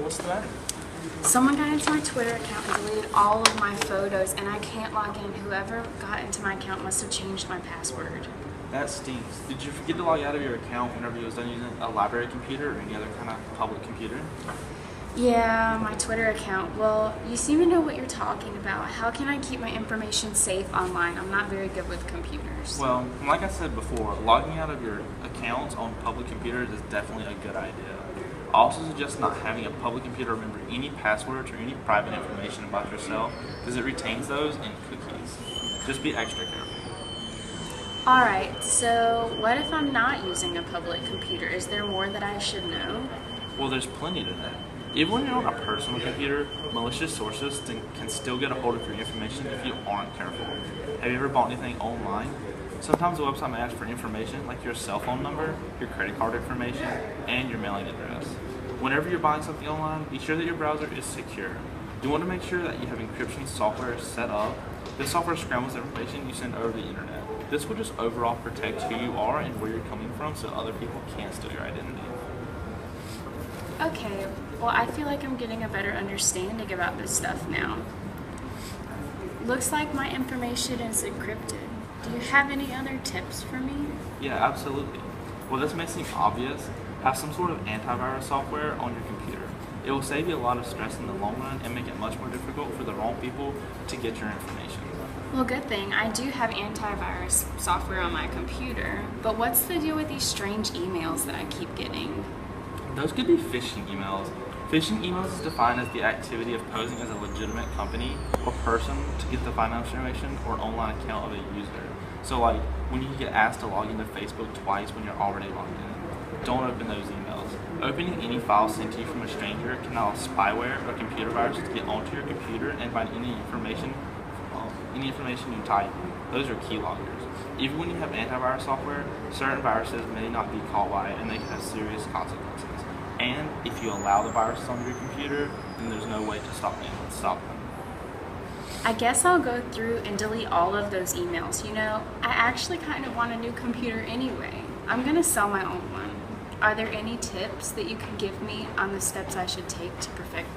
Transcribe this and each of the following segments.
what's the matter? Someone got into my Twitter account and deleted all of my photos, and I can't log in. Whoever got into my account must have changed my password. That stinks. Did you forget to log out of your account whenever you was done using a library computer or any other kind of public computer? Yeah, my Twitter account. Well, you seem to know what you're talking about. How can I keep my information safe online? I'm not very good with computers. Well, like I said before, logging out of your accounts on public computers is definitely a good idea. I also suggest not having a public computer remember any passwords or any private information about yourself because it retains those in cookies. Just be extra careful. Alright, so what if I'm not using a public computer? Is there more that I should know? Well, there's plenty to know. Even when you're on a personal computer, malicious sources can still get a hold of your information if you aren't careful. Have you ever bought anything online? Sometimes the website may ask for information like your cell phone number, your credit card information, and your mailing address. Whenever you're buying something online, be sure that your browser is secure. You want to make sure that you have encryption software set up. This software scrambles the information you send over the internet. This will just overall protect who you are and where you're coming from so other people can't steal your identity. Okay, well, I feel like I'm getting a better understanding about this stuff now. Looks like my information is encrypted. Do you have any other tips for me? Yeah, absolutely. Well, this may seem obvious. Have some sort of antivirus software on your computer. It will save you a lot of stress in the long run and make it much more difficult for the wrong people to get your information. Well, good thing. I do have antivirus software on my computer, but what's the deal with these strange emails that I keep getting? Those could be phishing emails. Phishing emails is defined as the activity of posing as a legitimate company or person to get the financial information or online account of a user. So like when you get asked to log into Facebook twice when you're already logged in. Don't open those emails. Opening any file sent to you from a stranger can allow spyware or computer viruses to get onto your computer and find any information you type. Those are keyloggers. Even when you have antivirus software, certain viruses may not be caught by it and they can have serious consequences. And if you allow the viruses on your computer, then there's no way to stop them. I guess I'll go through and delete all of those emails. You know, I actually kind of want a new computer anyway. I'm going to sell my own one. Are there any tips that you could give me on the steps I should take to protect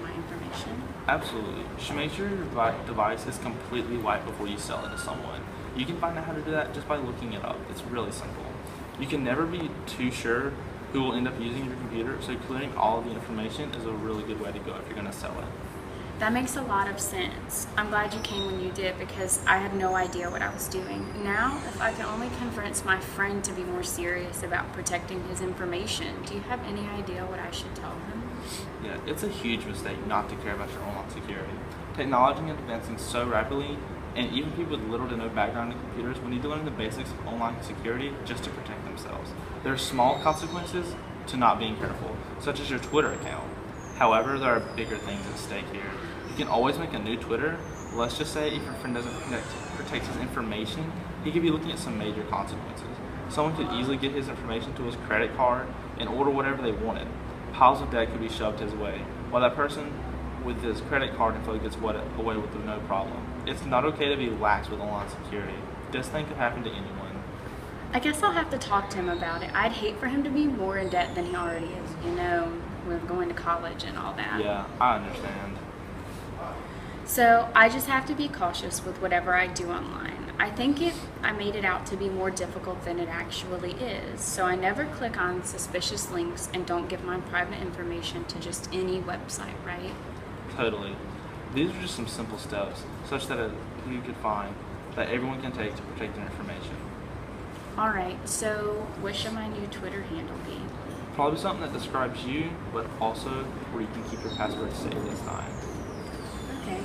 my information? Absolutely. You should make sure your device is completely wiped before you sell it to someone. You can find out how to do that just by looking it up. It's really simple. You can never be too sure who will end up using your computer, so clearing all of the information is a really good way to go if you're going to sell it. That makes a lot of sense. I'm glad you came when you did because I had no idea what I was doing. Now, if I can only convince my friend to be more serious about protecting his information, do you have any idea what I should tell him? Yeah, it's a huge mistake not to care about your online security. Technology is advancing so rapidly, and even people with little to no background in computers will need to learn the basics of online security just to protect themselves. There are small consequences to not being careful, such as your Twitter account. However, there are bigger things at stake here. You can always make a new Twitter. Let's just say if your friend doesn't protect his information, he could be looking at some major consequences. Someone could easily get his information to his credit card and order whatever they wanted. Piles of debt could be shoved his way, while that person with his credit card info gets away with no problem. It's not okay to be lax with online security. This thing could happen to anyone. I guess I'll have to talk to him about it. I'd hate for him to be more in debt than he already is, you know, with going to college and all that. Yeah, I understand. So I just have to be cautious with whatever I do online. I think I made it out to be more difficult than it actually is. So I never click on suspicious links and don't give my private information to just any website, right? Totally. These are just some simple steps, such that you could find that everyone can take to protect their information. Alright, so what should my new Twitter handle be? Probably something that describes you, but also where you can keep your password safe this time. Okay.